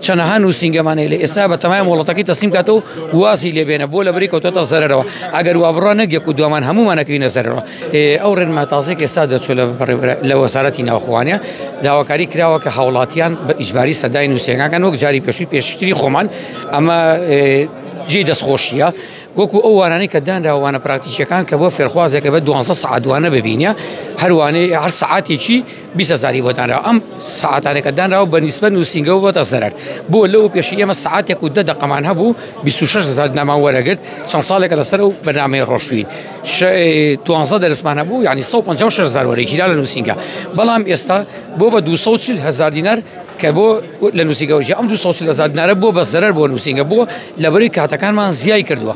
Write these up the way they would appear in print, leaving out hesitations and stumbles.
چەنەها نووسینگەمانەیە لە ئێستا بە تەمای وڵاتەکەی تەسلیم کاتەوە وازی لێبێنە بۆ لەبەری کەوتۆتە زەرەرەوە ئەگەر وا بڕوا نەگێک و دومان هەمومانەکەوینە زەرەرەوە ئەو ڕێنما تازێک ئێستا دەچۆ لە وەزارەتی ناوخۆوانیە داواکاری کراوە کە هاوڵاتیان بە ئیجباری سەدای نووسینگەکان وەک جاری پێشتری خۆمان ئەمە جێی دەستخۆشیە وەکو ئەو وانانەی کە دانراوانە پراکتیکیەکان کە بۆ فێرخوازێکە بە 12 سەعات دوانە ببینە هەروانەی هەر سەعاتێکی 20,000 بۆ دانراوە ئەم سەعاتانێکە دانراوە بە نیسبەت نووسینگەەوە بۆتە زەرەر بۆ لەو پێشی ئێمە سەعاتێک و 10 دقەمان هەبوو 26,000 دەرمان وەرەگرت چەند ساڵێکە لەسەر و بەنامەی ڕۆژوین 12 دەرسمان هەبوو یعنی 156,000 وەرەێکیدا لە نووسینگە بەڵام ئێستا بۆ بە 240,000 دینار کە بۆ لە نووسینگەوەژی ئەم 240,000 دینارە بۆ بە زەرەر بۆ نووسینگە بۆ لەبەری کاتەکانمان زیای کردووە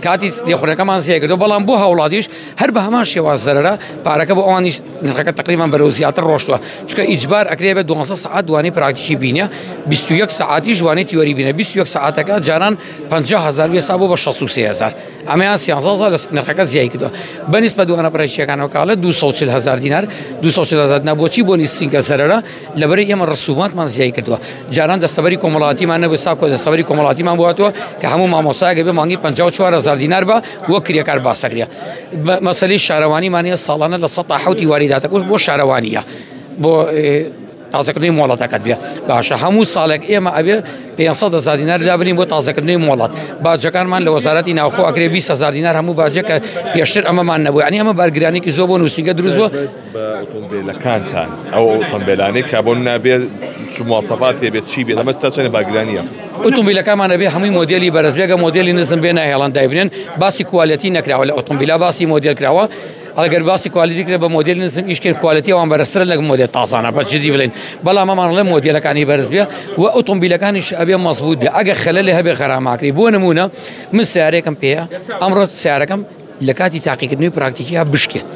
کاتی لێخوڕەکەمان زیای کردو بەڵام بۆ هاوڵاتیش هەر بە هەمان شێواز زەرەرە پارەکە بۆ ئەوانیش نرخەکە تقریبان بەرەو زیاتر ڕۆشتووە چونکە ئیجبار ئەکرێ بە 12 ساعات دوانی پراکتیکی بینە 21 ساعتی جوانی تیۆری بینە 21 ساعتەکە جاران 50,000 وێستا بۆ بە 63,000 ئەمەیان 13 لە نرخەکە زیای کردووە بەنسبە دوانە پرایشیەکانەوە کاڵە 240,000 دینار 240,000 دینار بۆچی بۆ نووسینگە زەرەرە لەبەری ئێمە ڕسوماتمان زیای کردووە جاران دەستەبەری کۆمەڵاتیمان نەبوو ساکۆ دەستەبەری کۆمەڵاتیمان بواتەوە کە هەموو مامۆسایەکە بێ مانگی 54,000 دینار بە وە کرێکار باسەکرێ مەسەلەی شارەوانیمانە ساڵانە لە 100 واریداتەکەش بۆ شارەوانیە بۆ تازەکردنی مۆڵەتەکەت بێ باشە هەموو ساڵێک ئێمە ئەبێ 500,000 دینار دابنین بۆ تازەکردنی مۆڵەت باجەکانمان لە وەزارەتی ناوخۆ ئەکرێ 20,000 دینار هەموو باجەکە پێشتر ئەمەمان نەبوو ینی ئەمە بەرگرانێکی زۆر بۆ نووسینگە دروست بووە ئۆتۆمبیلەکانتان ئەو ئۆتۆمبیلانەی کە بۆ نابێت مواصفات بێت چی بێت ئەمە تا چەندە بەرگرانیە ئۆتۆمبیلەکانمانە بێ هەمووی مۆدێلی بەرزبێگە مۆدێلی نزم بێ ناهێڵان دایبنێن باسی کوالەتی نەکراوە لە ئۆتۆمبیلا باسی مۆدێل کراوە ئەگەر باسی کوالیتی کرێ بە مۆدێل نزم ئیشکرد کوالەتی ئەوان بەرزترە لە مۆدێل تازانە بە جدی بڵێن بەڵام ئەمانڵێ مۆدێلەکانی بەرز بێ و ئۆتۆمبیلەکانیش ئەبێ مەزبوط بێ ئەگەر خەلەلێ هەبێ خەراماکری بۆ نمونە من سیارێکم پێەیە ئەمڕۆ سیارەکەم لە کاتی تاقیکردنی پراکتیکیە بشکێت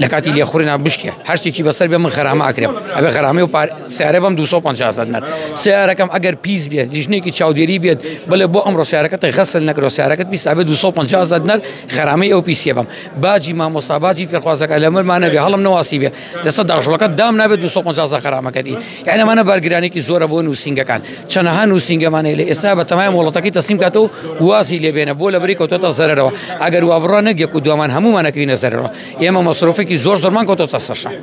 لە کاتی لێخوڕینا بشکێ هەرشتێکی بەسەر بێ من خەرامە ئاکرێم ئەبێ خەرامی و سیارە بەم 250,000 دینار سیارەکەم ئەگەر پیس بێت دیژنێکی چاودێری بێت بڵێ بۆ ئەمڕۆ سیارەکەت غەسل نەکرۆ سیارەکەت پیس ئەبێ 250,000 دینار خەرامی ئەو پیسێ بەم باجی مامۆستا باجی فێرخوازەکە لەمەرمانە بێ هەڵم نەواسی بێ لەسەر داژڵەکەت دام نابێت 250,000 خەرامەکەتی یعنی ئەمانە بەرگرانێکی زۆرە بۆ نووسینگەکان چەنەها نووسینگەمانەیە لە ئێستا بە تەمای وڵاتەکەی تەسلیم کاتەوە وازی لێبێنە بۆ لەبەری کەوتۆتە زەرەرەوە ئەگەر وا بڕوا نەگێک و دومان هەمومانەکەوینە زەرەرەوە ئێمە مەسرۆفێکی زۆرمان کەوتۆتە سەرشان